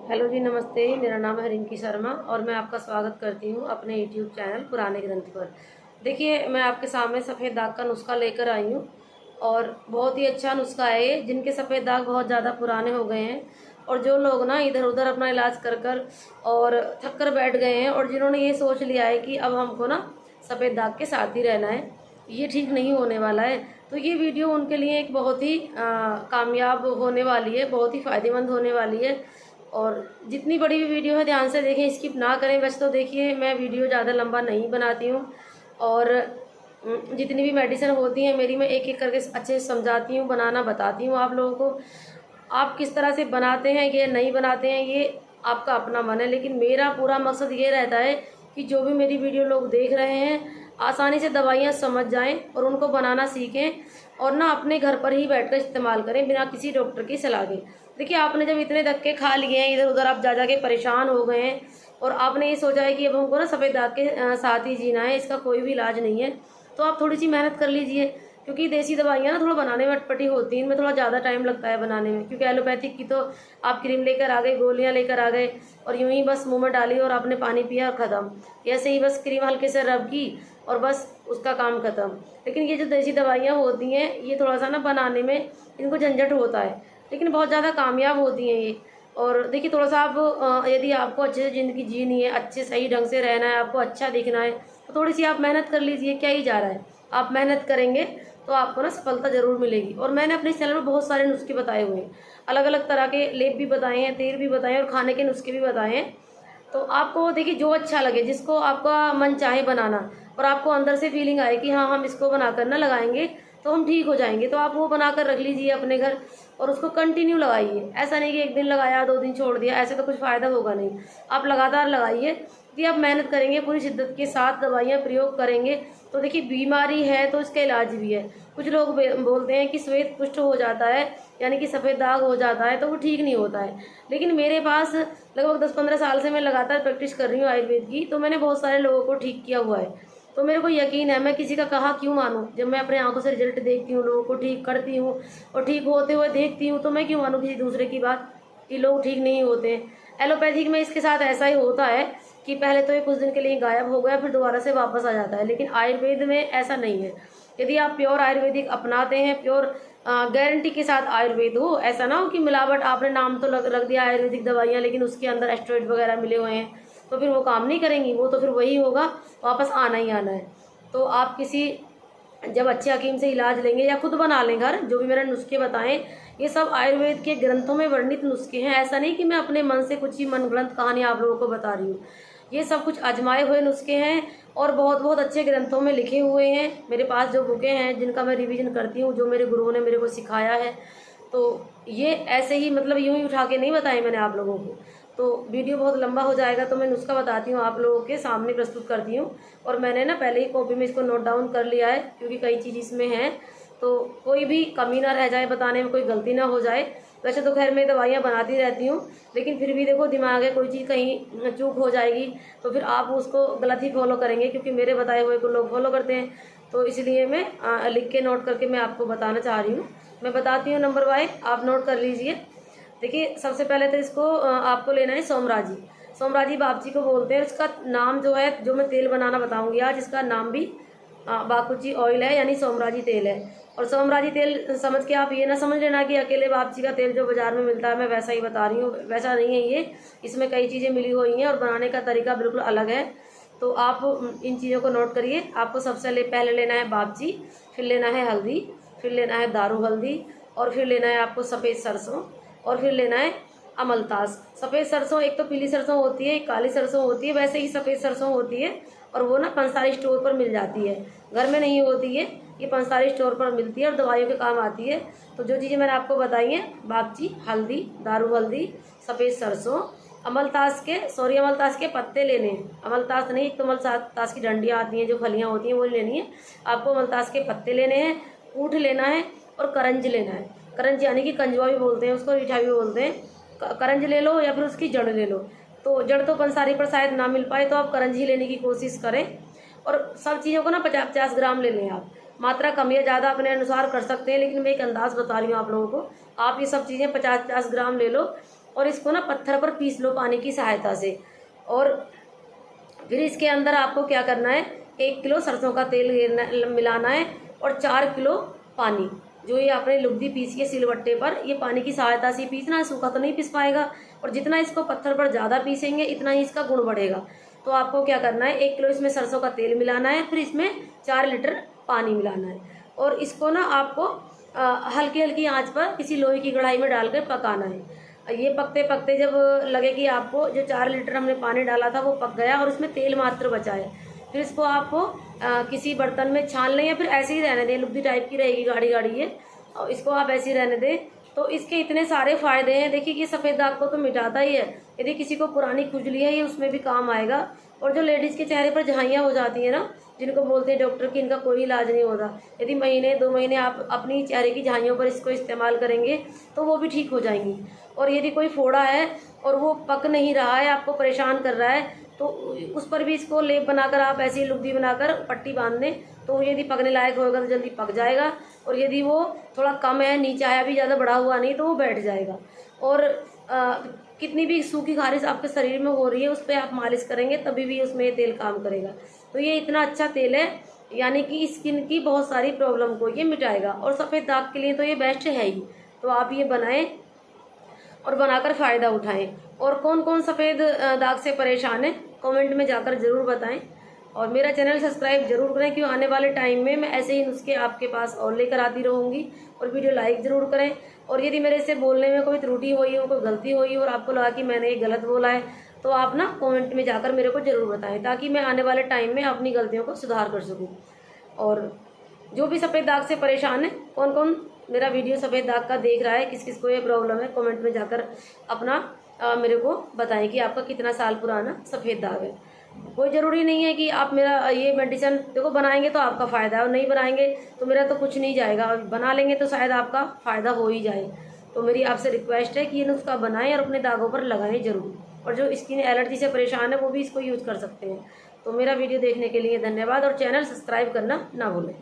Hello जी, नमस्ते। मेरा नाम है रिंकी शर्मा और मैं आपका स्वागत करती हूँ अपने यूट्यूब चैनल पुराने ग्रंथ पर। देखिए, मैं आपके सामने सफ़ेद दाग का नुस्खा लेकर आई हूँ और बहुत ही अच्छा नुस्खा है ये। जिनके सफ़ेद दाग बहुत ज़्यादा पुराने हो गए हैं और जो लोग ना इधर उधर अपना इलाज कर कर और थक कर बैठ गए हैं और जिन्होंने ये सोच लिया है कि अब हमको ना सफ़ेद दाग के साथ ही रहना है, ये ठीक नहीं होने वाला है। तो ये वीडियो उनके लिए एक बहुत ही कामयाब होने वाली है, बहुत ही फ़ायदेमंद होने वाली है। और जितनी बड़ी भी वीडियो है ध्यान से देखें, स्किप ना करें। वैसे तो देखिए, मैं वीडियो ज़्यादा लंबा नहीं बनाती हूँ और जितनी भी मेडिसिन होती हैं मेरी, मैं एक एक करके अच्छे से समझाती हूँ, बनाना बताती हूँ आप लोगों को। आप किस तरह से बनाते हैं या नहीं बनाते हैं ये आपका अपना मन है, लेकिन मेरा पूरा मकसद ये रहता है कि जो भी मेरी वीडियो लोग देख रहे हैं आसानी से दवाइयाँ समझ जाएं और उनको बनाना सीखें और ना अपने घर पर ही बैठकर इस्तेमाल करें बिना किसी डॉक्टर की सलाह के। देखिए, आपने जब इतने धक्के खा लिए हैं, इधर उधर आप जा के परेशान हो गए हैं और आपने ये सोचा है कि अब हमको ना सफ़ेद दाग के साथ ही जीना है, इसका कोई भी इलाज नहीं है, तो आप थोड़ी सी मेहनत कर लीजिए। क्योंकि देसी दवाइयाँ ना थोड़ा बनाने में अटपटी होती हैं, इनमें थोड़ा ज़्यादा टाइम लगता है बनाने में। क्योंकि एलोपैथिक की तो आप क्रीम लेकर आ गए, गोलियाँ लेकर आ गए और यूं ही बस मुंह में डाली और आपने पानी पिया और ख़त्म। ऐसे ही बस क्रीम हल्के से रब की और बस उसका काम ख़त्म। लेकिन ये जो देसी दवाइयाँ होती हैं ये थोड़ा सा ना बनाने में इनको झंझट होता है, लेकिन बहुत ज़्यादा कामयाब होती हैं ये। और देखिए, थोड़ा सा आप यदि आपको अच्छे से ज़िंदगी जीनी है, अच्छे सही ढंग से रहना है, आपको अच्छा दिखना है, तो थोड़ी सी आप मेहनत कर लीजिए। क्या ही जा रहा है, आप मेहनत करेंगे तो आपको ना सफलता ज़रूर मिलेगी। और मैंने अपने चैनल में बहुत सारे नुस्खे बताए हुए हैं, अलग अलग तरह के लेप भी बताए हैं, तेल भी बताए हैं और खाने के नुस्खे भी बताए हैं। तो आपको देखिए जो अच्छा लगे, जिसको आपका मन चाहे बनाना और आपको अंदर से फीलिंग आए कि हाँ, हम इसको बनाकर ना लगाएंगे तो हम ठीक हो जाएंगे, तो आप वो बनाकर रख लीजिए अपने घर और उसको कंटिन्यू लगाइए। ऐसा नहीं कि एक दिन लगाया 2 दिन छोड़ दिया, ऐसे तो कुछ फ़ायदा होगा नहीं। आप लगातार लगाइए कि आप मेहनत करेंगे, पूरी शिद्दत के साथ दवाइयाँ प्रयोग करेंगे तो देखिए, बीमारी है तो इसका इलाज भी है। कुछ लोग बोलते हैं कि श्वेत कुष्ठ हो जाता है, यानी कि सफ़ेद दाग हो जाता है, तो वो ठीक नहीं होता है। लेकिन मेरे पास लगभग 10-15 साल से मैं लगातार प्रैक्टिस कर रही हूँ आयुर्वेद की, तो मैंने बहुत सारे लोगों को ठीक किया हुआ है। तो मेरे को यकीन है, मैं किसी का कहा क्यों मानूं। जब मैं अपने आंखों से रिजल्ट देखती हूँ, लोगों को ठीक करती हूँ और ठीक होते हुए देखती हूँ, तो मैं क्यों मानूं किसी दूसरे की बात कि लोग ठीक नहीं होते हैं। एलोपैथिक में इसके साथ ऐसा ही होता है कि पहले तो ये कुछ दिन के लिए गायब हो गया, फिर दोबारा से वापस आ जाता है। लेकिन आयुर्वेद में ऐसा नहीं है। यदि आप प्योर आयुर्वेदिक अपनाते हैं, प्योर गारंटी के साथ आयुर्वेद हो, ऐसा ना हो कि मिलावट, आपने नाम तो रख दिया आयुर्वेदिक दवाइयाँ लेकिन उसके अंदर एस्टेरॉइड वगैरह मिले हुए हैं, तो फिर वो काम नहीं करेंगी, वो तो फिर वही होगा, वापस आना ही आना है। तो आप किसी जब अच्छे हकीम से इलाज लेंगे या खुद बना लें घर, जो भी मैंने नुस्खे बताएं ये सब आयुर्वेद के ग्रंथों में वर्णित नुस्खे हैं। ऐसा नहीं कि मैं अपने मन से कुछ ही मनगढ़ंत कहानी आप लोगों को बता रही हूँ। ये सब कुछ आजमाए हुए नुस्खे हैं और बहुत बहुत अच्छे ग्रंथों में लिखे हुए हैं। मेरे पास जो बुकें हैं जिनका मैं रिवीजन करती हूँ, जो मेरे गुरुओं ने मेरे को सिखाया है, तो ये ऐसे ही मतलब यूं ही उठा के नहीं बताए मैंने आप लोगों को। तो वीडियो बहुत लंबा हो जाएगा, तो मैं नुस्खा बताती हूँ, आप लोगों के सामने प्रस्तुत करती हूँ। और मैंने ना पहले ही कॉपी में इसको नोट डाउन कर लिया है, क्योंकि कई चीज़ इसमें हैं, तो कोई भी कमी ना रह जाए, बताने में कोई गलती ना हो जाए। वैसे तो खैर मैं दवाइयाँ बनाती रहती हूँ, लेकिन फिर भी देखो, दिमाग है, कोई चीज़ कहीं चूक हो जाएगी तो फिर आप उसको गलत ही फॉलो करेंगे, क्योंकि मेरे बताए हुए को लोग फॉलो करते हैं। तो इसलिए मैं लिख के नोट करके मैं आपको बताना चाह रही हूँ। मैं बताती हूँ नंबर वाइज, आप नोट कर लीजिए। देखिए, सबसे पहले तो इसको आपको लेना है सोमराजी। सोमराजी बापची को बोलते हैं। इसका नाम जो है, जो मैं तेल बनाना बताऊंगी आज, इसका नाम भी बाकुची ऑयल है, यानी सोमराजी तेल है। और सोमराजी तेल समझ के आप ये ना समझ लेना कि अकेले बापची का तेल जो बाजार में मिलता है मैं वैसा ही बता रही हूँ, वैसा नहीं है ये। इसमें कई चीज़ें मिली हुई हैं और बनाने का तरीका बिल्कुल अलग है। तो आप इन चीज़ों को नोट करिए। आपको सबसे पहले लेना है बापची, फिर लेना है हल्दी, फिर लेना है दारू हल्दी, और फिर लेना है आपको सफ़ेद सरसों, और फिर लेना है अमलतास। सफ़ेद सरसों एक तो पीली सरसों होती है, एक काली सरसों होती है, वैसे ही सफ़ेद सरसों होती है और वो ना पंसारी स्टोर पर मिल जाती है, घर में नहीं होती है, ये पंसारी स्टोर पर मिलती है और दवाइयों के काम आती है। तो जो चीज़ें मैंने आपको बताई हैं, बागची, हल्दी, दारू हल्दी, सफ़ेद सरसों, अमलतास के पत्ते लेने हैं। अमलतास नहीं, एक तो अमलतास की डंडियाँ आती हैं, जो फलियाँ होती हैं, वो लेनी है आपको। अमलतास के पत्ते लेने हैं, ऊँट लेना है और करंज लेना है। करंज यानी कि कंजवा भी बोलते हैं उसको, रीठा भी बोलते हैं। करंज ले लो या फिर उसकी जड़ ले लो। तो जड़ तो पंसारी पर शायद ना मिल पाए, तो आप करंज ही लेने की कोशिश करें। और सब चीज़ों को ना 50-50 ग्राम ले लें आप। मात्रा कम या ज़्यादा अपने अनुसार कर सकते हैं, लेकिन मैं एक अंदाज़ बता रही हूँ आप लोगों को। आप ये सब चीज़ें 50-50 ग्राम ले लो और इसको ना पत्थर पर पीस लो पानी की सहायता से। और फिर इसके अंदर आपको क्या करना है, 1 किलो सरसों का तेल मिलाना है और 4 किलो पानी, जो ये आपने लुगदी पीसी है सिलबट्टे पर, ये पानी की सहायता से पीसना है, सूखा तो नहीं पीस पाएगा। और जितना इसको पत्थर पर ज़्यादा पीसेंगे इतना ही इसका गुण बढ़ेगा। तो आपको क्या करना है, 1 किलो इसमें सरसों का तेल मिलाना है, फिर इसमें 4 लीटर पानी मिलाना है और इसको ना आपको हल्की हल्की आंच पर किसी लोहे की कढ़ाई में डालकर पकाना है। ये पकते पकते जब लगे कि आपको जो 4 लीटर हमने पानी डाला था वो पक गया और उसमें तेल मात्र बचा है, फिर इसको आपको किसी बर्तन में छान लें या फिर ऐसे ही रहने दें, लुगदी टाइप की रहेगी गाढ़ी गाढ़ी ये, और इसको आप ऐसे ही रहने दें। तो इसके इतने सारे फ़ायदे हैं। देखिए कि सफ़ेद दाग को तो मिटाता ही है, यदि किसी को पुरानी खुजली है ये उसमें भी काम आएगा। और जो लेडीज़ के चेहरे पर झाइयाँ हो जाती हैं ना, जिनको बोलते हैं डॉक्टर कि इनका कोई इलाज नहीं होता, यदि महीने 2 महीने आप अपनी चेहरे की झाइयों पर इसको इस्तेमाल करेंगे तो वो भी ठीक हो जाएंगी। और यदि कोई फोड़ा है और वो पक नहीं रहा है, आपको परेशान कर रहा है, तो उस पर भी इसको लेप बनाकर आप ऐसी लुगदी बनाकर पट्टी बांध दें, तो यदि पकने लायक होगा तो जल्दी पक जाएगा। और यदि वो थोड़ा कम है, नीचे आया भी ज़्यादा बड़ा हुआ नहीं, तो वो बैठ जाएगा। और कितनी भी सूखी खारिश आपके शरीर में हो रही है उस पर आप मालिश करेंगे तभी भी उसमें ये तेल काम करेगा। तो ये इतना अच्छा तेल है, यानी कि स्किन की बहुत सारी प्रॉब्लम को ये मिटाएगा और सफ़ेद दाग के लिए तो ये बेस्ट है ही। तो आप ये बनाएं और बनाकर फ़ायदा उठाएं। और कौन कौन सफ़ेद दाग से परेशान है कमेंट में जाकर ज़रूर बताएं और मेरा चैनल सब्सक्राइब जरूर करें, क्योंकि आने वाले टाइम में मैं ऐसे ही नुस्खे आपके पास और लेकर आती रहूँगी। और वीडियो लाइक ज़रूर करें। और यदि मेरे से बोलने में कोई त्रुटि हुई हो, कोई गलती हुई हो और आपको लगा कि मैंने ये गलत बोला है, तो आप ना कमेंट में जाकर मेरे को ज़रूर बताएं, ताकि मैं आने वाले टाइम में अपनी गलतियों को सुधार कर सकूँ। और जो भी सफ़ेद दाग से परेशान है, कौन कौन मेरा वीडियो सफ़ेद दाग का देख रहा है, किस किस को ये प्रॉब्लम है, कमेंट में जाकर अपना मेरे को बताएं कि आपका कितना साल पुराना सफ़ेद दाग है। कोई ज़रूरी नहीं है कि आप मेरा ये मेडिसिन देखो बनाएंगे तो आपका फ़ायदा है और नहीं बनाएंगे तो मेरा तो कुछ नहीं जाएगा, बना लेंगे तो शायद आपका फ़ायदा हो ही जाए। तो मेरी आपसे रिक्वेस्ट है कि ये नुस्खा बनाएं और अपने दागों पर लगाएं ज़रूर। और जो स्किन एलर्जी से परेशान है वो भी इसको यूज़ कर सकते हैं। तो मेरा वीडियो देखने के लिए धन्यवाद और चैनल सब्सक्राइब करना ना भूलें।